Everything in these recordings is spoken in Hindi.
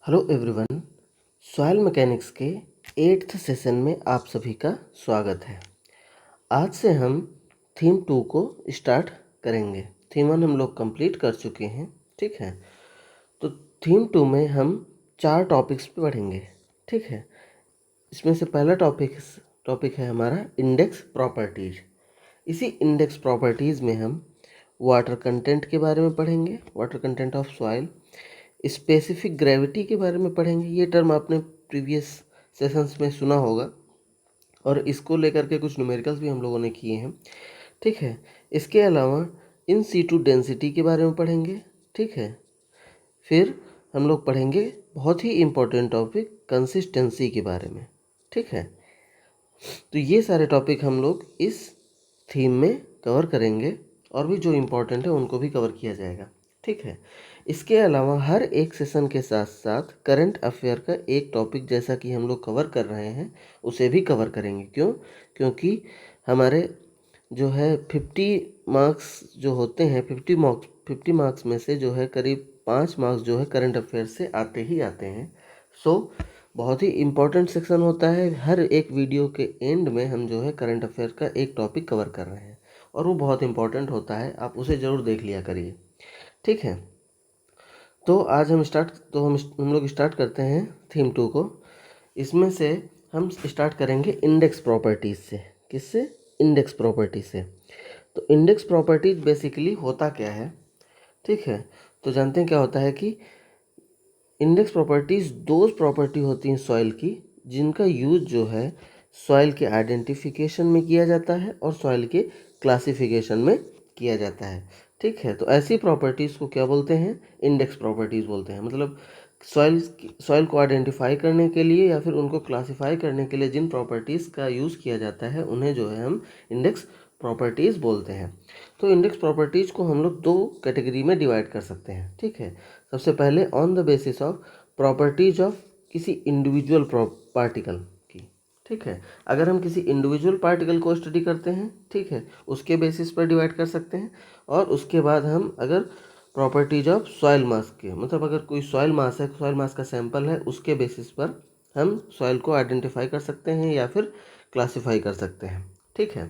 Hello everyone. सॉइल मैकेनिक्स के 8th सेशन में आप सभी का स्वागत है। आज से हम थीम 2 को स्टार्ट करेंगे। थीम 1 हम लोग कंप्लीट कर चुके हैं, ठीक है। तो थीम 2 में हम 4 टॉपिक्स पे पढ़ेंगे, ठीक है। इसमें से पहला टॉपिक है हमारा इंडेक्स प्रॉपर्टीज। इसी इंडेक्स प्रॉपर्टीज़ में हम वाटर कंटेंट के बारे में पढ़ेंगे, water content of soil. Specific gravity के बारे में पढ़ेंगे। ये टर्म आपने प्रीवियस सेशंस में सुना होगा और इसको लेकर के कुछ न्यूमेरिकल्स भी हम लोगों ने किए हैं, ठीक है। इसके अलावा इन सीटू डेंसिटी के बारे में पढ़ेंगे, ठीक है। फिर हम लोग पढ़ेंगे बहुत ही इम्पोर्टेंट टॉपिक कंसिस्टेंसी के बारे में, ठीक है। तो ये सारे टॉपिक हम लोग इस थीम में कवर करेंगे और भी जो इम्पोर्टेंट है उनको भी कवर किया जाएगा, ठीक है। इसके अलावा हर एक सेशन के साथ साथ करंट अफेयर का एक टॉपिक जैसा कि हम लोग कवर कर रहे हैं उसे भी कवर करेंगे। क्योंकि हमारे जो है 50 मार्क्स जो होते हैं, 50 मार्क्स में से जो है करीब 5 मार्क्स जो है करंट अफेयर से आते ही आते हैं। सो बहुत ही इम्पोर्टेंट सेक्शन होता है। हर एक वीडियो के एंड में हम जो है करंट अफेयर का एक टॉपिक कवर कर रहे हैं और वो बहुत इम्पोर्टेंट होता है, आप उसे ज़रूर देख लिया करिए, ठीक है। तो आज हम लोग स्टार्ट करते हैं थीम 2 को। इसमें से हम स्टार्ट करेंगे इंडेक्स प्रॉपर्टीज़ से। किससे? इंडेक्स प्रॉपर्टी से। तो इंडेक्स प्रॉपर्टीज बेसिकली होता क्या है, ठीक है। तो जानते हैं क्या होता है कि इंडेक्स प्रॉपर्टीज़ दो प्रॉपर्टी होती हैं सॉइल की जिनका यूज जो है सॉइल के आइडेंटिफिकेशन में किया जाता है और सॉइल के क्लासिफिकेशन में किया जाता है, ठीक है। तो ऐसी प्रॉपर्टीज़ को क्या बोलते हैं? इंडेक्स प्रॉपर्टीज़ बोलते हैं। मतलब सॉइल को आइडेंटिफाई करने के लिए या फिर उनको क्लासिफाई करने के लिए जिन प्रॉपर्टीज़ का यूज़ किया जाता है उन्हें जो है हम इंडेक्स प्रॉपर्टीज़ बोलते हैं। तो इंडेक्स प्रॉपर्टीज़ को हम लोग दो कैटेगरी में डिवाइड कर सकते हैं, ठीक है। सबसे पहले on the basis of properties of किसी इंडिविजुअल पार्टिकल की, ठीक है। अगर हम किसी इंडिविजुअल पार्टिकल को स्टडी करते हैं, ठीक है, उसके बेसिस पर डिवाइड कर सकते हैं। और उसके बाद हम अगर प्रॉपर्टीज ऑफ सॉइल मास के, मतलब अगर कोई सॉइल मास है, सॉइल मास का सैंपल है, उसके बेसिस पर हम सॉइल को आइडेंटिफाई कर सकते हैं या फिर क्लासीफाई कर सकते हैं, ठीक है।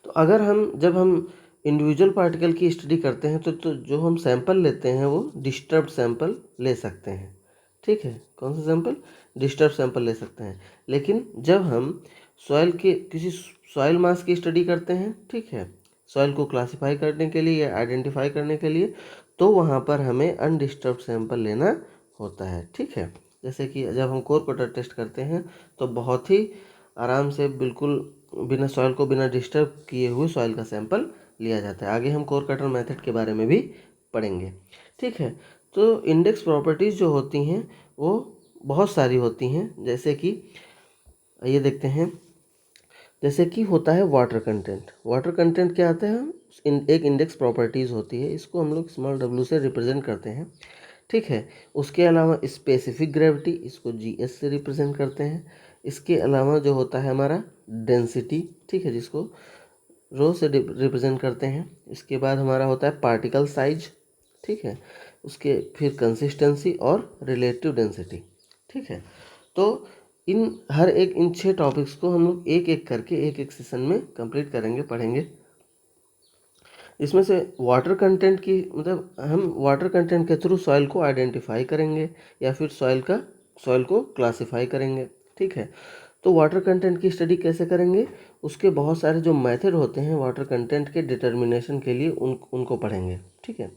तो अगर जब हम इंडिविजुअल पार्टिकल की स्टडी करते हैं तो जो हम सैंपल लेते हैं वो डिस्टर्ब्ड सैंपल ले सकते हैं, ठीक है। कौन सा सैंपल? डिस्टर्ब सैंपल ले सकते हैं। लेकिन जब हम किसी सॉइल मास की स्टडी करते हैं, ठीक है, सॉइल को क्लासिफाई करने के लिए या आइडेंटिफाई करने के लिए, तो वहाँ पर हमें अनडिस्टर्ब सैंपल लेना होता है, ठीक है। जैसे कि जब हम कोर कटर टेस्ट करते हैं तो बहुत ही आराम से बिल्कुल बिना सॉइल को बिना डिस्टर्ब किए हुए सॉइल का सैंपल लिया जाता है। आगे हम कोर कटर मेथड के बारे में भी पढ़ेंगे, ठीक है। तो इंडेक्स प्रॉपर्टीज़ जो होती हैं वो बहुत सारी होती हैं। जैसे कि ये देखते हैं, जैसे कि होता है वाटर कंटेंट। वाटर कंटेंट क्या आता है? एक इंडेक्स प्रॉपर्टीज़ होती है, इसको हम लोग स्मॉल w से रिप्रेजेंट करते हैं, ठीक है। उसके अलावा स्पेसिफिक ग्रेविटी, इसको GS से रिप्रेजेंट करते हैं। इसके अलावा जो होता है हमारा डेंसिटी, ठीक है, जिसको रो से रिप्रेजेंट करते हैं। इसके बाद हमारा होता है पार्टिकल साइज, ठीक है। उसके फिर कंसिस्टेंसी और रिलेटिव डेंसिटी, ठीक है। तो इन 6 टॉपिक्स को हम लोग एक एक करके एक एक सेशन में कंप्लीट करेंगे, पढ़ेंगे। इसमें से वाटर कंटेंट की, मतलब हम वाटर कंटेंट के थ्रू सॉइल को आइडेंटिफाई करेंगे या फिर सॉइल को क्लासिफाई करेंगे, ठीक है। तो वाटर कंटेंट की स्टडी कैसे करेंगे? उसके बहुत सारे जो मेथड होते हैं वाटर कंटेंट के डिटर्मिनेशन के लिए उनको पढ़ेंगे, ठीक है।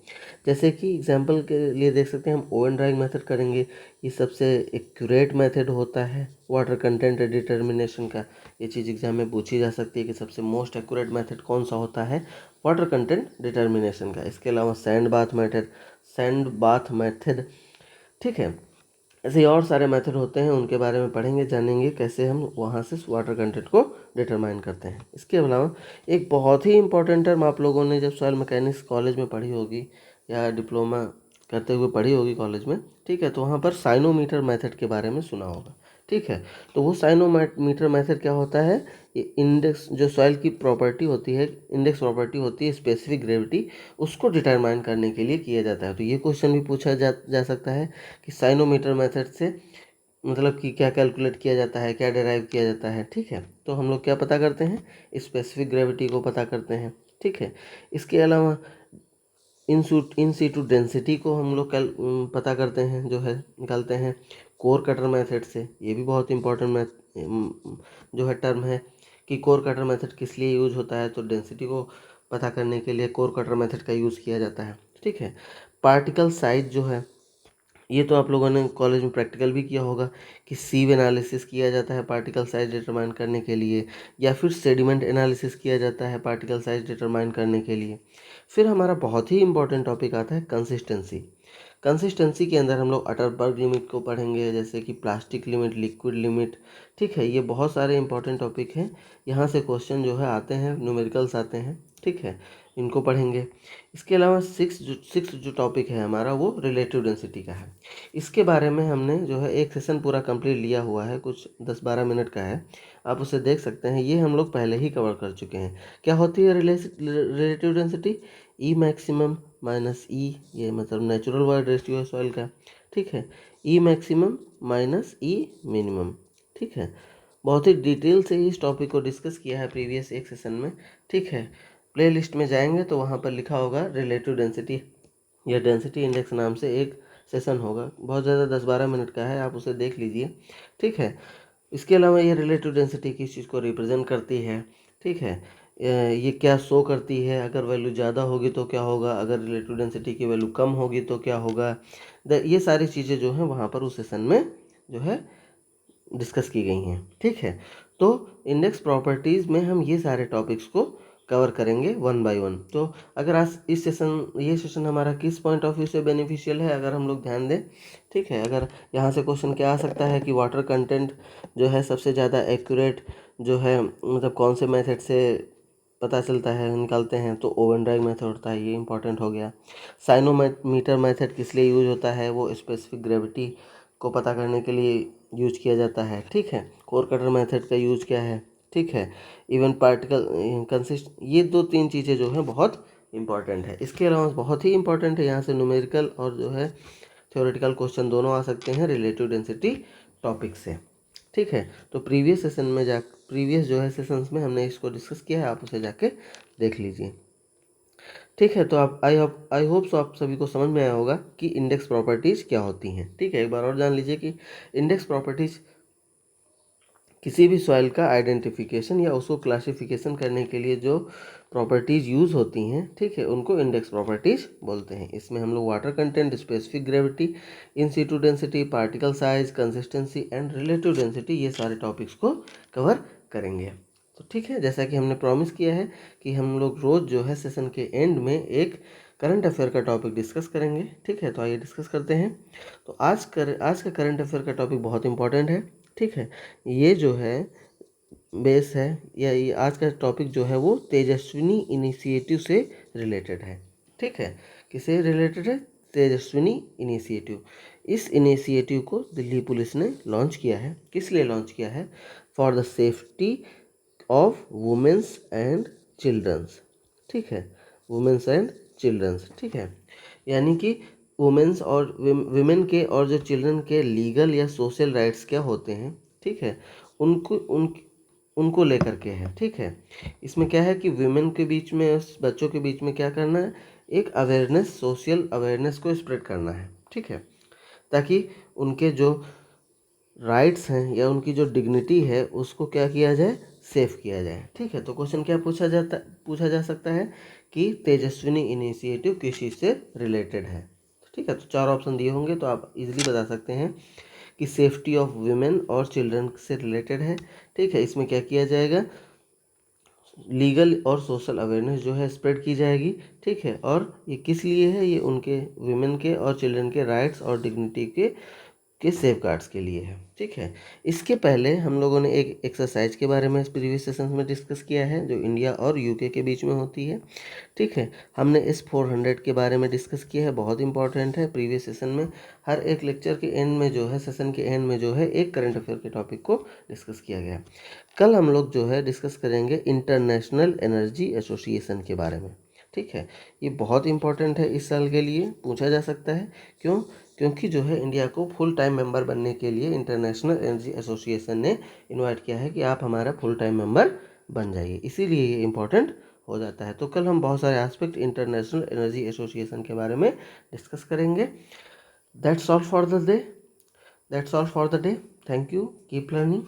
जैसे कि एग्जांपल के लिए देख सकते हैं हम ओवन ड्राइंग मेथड करेंगे। ये सबसे एक्यूरेट मेथड होता है वाटर कंटेंट डिटर्मिनेशन का। ये चीज़ एग्जाम में पूछी जा सकती है कि सबसे मोस्ट एक्यूरेट मेथड कौन सा होता है वाटर कंटेंट डिटर्मिनेशन का। इसके अलावा सैंड बाथ मेथड, ठीक है। ऐसे ही और सारे मेथड होते हैं, उनके बारे में पढ़ेंगे, जानेंगे कैसे हम वहाँ से वाटर कंटेंट को डिटरमाइन करते हैं। इसके अलावा एक बहुत ही इंपॉर्टेंट टर्म आप लोगों ने जब सॉइल मैकेनिक्स कॉलेज में पढ़ी होगी या डिप्लोमा करते हुए पढ़ी होगी कॉलेज में, ठीक है, तो वहाँ पर साइनोमीटर मेथड के बारे में सुना होगा, ठीक है। तो वो साइनोमीटर मेथड क्या होता है, ये इंडेक्स जो सॉइल की प्रॉपर्टी होती है, इंडेक्स प्रॉपर्टी होती है स्पेसिफिक ग्रेविटी, उसको डिटरमाइन करने के लिए किया जाता है। तो ये क्वेश्चन भी पूछा जा सकता है कि साइनोमीटर मेथड से मतलब कि क्या कैलकुलेट किया जाता है, क्या डिराइव किया जाता है। ठीक है, तो हम लोग क्या पता करते हैं, स्पेसिफिक ग्रेविटी को पता करते हैं। ठीक है, इसके अलावा इन सीटू डेंसिटी को हम लोग पता करते हैं, जो है निकालते हैं कोर कटर मेथड से। ये भी बहुत इंपॉर्टेंट जो है टर्म है कि कोर कटर मेथड किस लिए यूज होता है। तो डेंसिटी को पता करने के लिए कोर कटर मेथड का यूज़ किया जाता है। ठीक है, पार्टिकल साइज जो है, ये तो आप लोगों ने कॉलेज में प्रैक्टिकल भी किया होगा कि सीव एनालिसिस किया जाता है पार्टिकल साइज डिटरमाइन करने के लिए, या फिर सेडिमेंट एनालिसिस किया जाता है पार्टिकल साइज डिटरमाइन करने के लिए। फिर हमारा बहुत ही इंपॉर्टेंट टॉपिक आता है कंसिस्टेंसी। कंसिस्टेंसी के अंदर हम लोग अटरबर्ग लिमिट को पढ़ेंगे, जैसे कि प्लास्टिक लिमिट, लिक्विड लिमिट। ठीक है, ये बहुत सारे इंपॉर्टेंट टॉपिक हैं, यहाँ से क्वेश्चन जो है आते हैं, न्यूमेरिकल्स आते हैं। ठीक है, इनको पढ़ेंगे। इसके अलावा सिक्स जो टॉपिक है हमारा, वो रिलेटिव डेंसिटी का है। इसके बारे में हमने जो है एक सेशन पूरा कंप्लीट लिया हुआ है, कुछ 10-12 मिनट का है, आप उसे देख सकते हैं। ये हम लोग पहले ही कवर कर चुके हैं। क्या होती है relative density, e maximum minus e, ये मतलब नेचुरल वाइड रेशियो है सॉइल का। ठीक है, e maximum minus e minimum. ठीक है, बहुत ही डिटेल से इस टॉपिक को डिस्कस किया है प्रीवियस एक सेशन में। ठीक है, प्ले लिस्ट में जाएंगे तो वहाँ पर लिखा होगा रिलेटिव डेंसिटी या डेंसिटी इंडेक्स नाम से एक सेशन होगा, बहुत ज़्यादा 10-12 मिनट का है, आप उसे देख लीजिए। ठीक है, इसके अलावा ये रिलेटिव डेंसिटी किस चीज़ को रिप्रेजेंट करती है। ठीक है, ये क्या शो करती है, अगर वैल्यू ज़्यादा होगी तो क्या होगा, अगर रिलेटिव डेंसिटी की वैल्यू कम होगी तो क्या होगा। ये सारी चीज़ें जो हैं वहाँ पर उस सेशन में जो है डिस्कस की गई हैं। ठीक है, तो इंडेक्स प्रॉपर्टीज़ में हम ये सारे टॉपिक्स को कवर करेंगे वन बाय वन। तो अगर आज ये सेशन हमारा किस पॉइंट ऑफ व्यू से बेनिफिशियल है, अगर हम लोग ध्यान दें। ठीक है, अगर यहाँ से क्वेश्चन क्या आ सकता है कि वाटर कंटेंट जो है सबसे ज़्यादा एक्यूरेट जो है, मतलब कौन से मेथड से पता चलता है, निकालते हैं, तो ओवन ड्राइव मेथड होता है, ये इंपॉर्टेंट हो गया। साइनोमीटर मेथड किस लिए यूज होता है, वो स्पेसिफिक ग्रेविटी को पता करने के लिए यूज किया जाता है। ठीक है, कोर कटर मेथड का यूज क्या है। ठीक है, इवन पार्टिकल ये 2-3 चीज़ें जो हैं बहुत इंपॉर्टेंट है। इसके अलावा बहुत ही इंपॉर्टेंट है, यहाँ से न्यूमेरिकल और जो है थ्योरेटिकल क्वेश्चन दोनों आ सकते हैं रिलेटिव डेंसिटी टॉपिक से। ठीक है, तो प्रीवियस जो है सेशंस में हमने इसको डिस्कस किया है, आप उसे जाके देख लीजिए। ठीक है, तो आप आई होप सो आप सभी को समझ में आया होगा कि इंडेक्स प्रॉपर्टीज़ क्या होती हैं। ठीक है, एक बार और जान लीजिए कि इंडेक्स प्रॉपर्टीज़ किसी भी सॉइल का आइडेंटिफिकेशन या उसको क्लासिफिकेशन करने के लिए जो प्रॉपर्टीज़ यूज़ होती हैं, ठीक है, उनको इंडेक्स प्रॉपर्टीज़ बोलते हैं। इसमें हम लोग water content, specific gravity, in situ density, particle size, consistency and relative density, ये सारे टॉपिक्स को कवर करेंगे। तो ठीक है, जैसा कि हमने प्रॉमिस किया है कि हम लोग रोज़ जो है सेशन के एंड में एक करंट अफेयर का टॉपिक डिस्कस करेंगे। ठीक है, तो आइए डिस्कस करते हैं। तो आज का करंट अफेयर का टॉपिक बहुत इंपॉर्टेंट है। ठीक है, ये जो है बेस है, या ये आज का टॉपिक जो है वो तेजस्विनी इनिशिएटिव से रिलेटेड है। ठीक है, किससे रिलेटेड है, तेजस्विनी इनिशिएटिव। इस इनिशिएटिव को दिल्ली पुलिस ने लॉन्च किया है। किस लिए लॉन्च किया है, for the safety of womens and childrens. ठीक है, वुमेन्स एंड चिल्ड्रंस। ठीक है, यानी कि वुमेन्स और विमेन के और जो चिल्ड्रन के लीगल या सोशल राइट्स क्या होते हैं। ठीक है, उनको लेकर के है। ठीक है, इसमें क्या है कि विमेन के बीच में, बच्चों के बीच में क्या करना है, एक अवेयरनेस, सोशल अवेयरनेस को स्प्रेड करना है। ठीक है, ताकि उनके जो राइट्स हैं या उनकी जो डिग्निटी है उसको क्या किया जाए, सेव किया जाए। ठीक है, तो क्वेश्चन क्या पूछा जा सकता है कि तेजस्विनी इनिशिएटिव किस चीज़ से रिलेटेड है। ठीक है, तो 4 ऑप्शन दिए होंगे, तो आप इजीली बता सकते हैं कि सेफ्टी ऑफ वुमेन और चिल्ड्रन से रिलेटेड है। ठीक है, इसमें क्या किया जाएगा, लीगल और सोशल अवेयरनेस जो है स्प्रेड की जाएगी। ठीक है, और ये किस लिए है, ये उनके विमेन के और चिल्ड्रन के राइट्स और डिग्निटी के के सेफगार्ड्स के लिए है। ठीक है, इसके पहले हम लोगों ने एक एक्सरसाइज के बारे में प्रीवियस सेशंस में डिस्कस किया है जो इंडिया और यूके के बीच में होती है। ठीक है, हमने इस 400 के बारे में डिस्कस किया है, बहुत इंपॉर्टेंट है। प्रीवियस सेशन में हर एक लेक्चर के एंड में जो है, सेशन के एंड में जो है, एक करंट अफेयर के टॉपिक को डिस्कस किया गया। कल हम लोग जो है डिस्कस करेंगे इंटरनेशनल एनर्जी एसोसिएशन के बारे में। ठीक है, ये बहुत इंपॉर्टेंट है, इस साल के लिए पूछा जा सकता है। क्यों? क्योंकि जो है इंडिया को फुल टाइम मेंबर बनने के लिए इंटरनेशनल एनर्जी एसोसिएशन ने इनवाइट किया है कि आप हमारा फुल टाइम मेंबर बन जाइए, इसीलिए ये इम्पोर्टेंट हो जाता है। तो कल हम बहुत सारे एस्पेक्ट इंटरनेशनल एनर्जी एसोसिएशन के बारे में डिस्कस करेंगे। That's all for the day. Thank you, keep learning.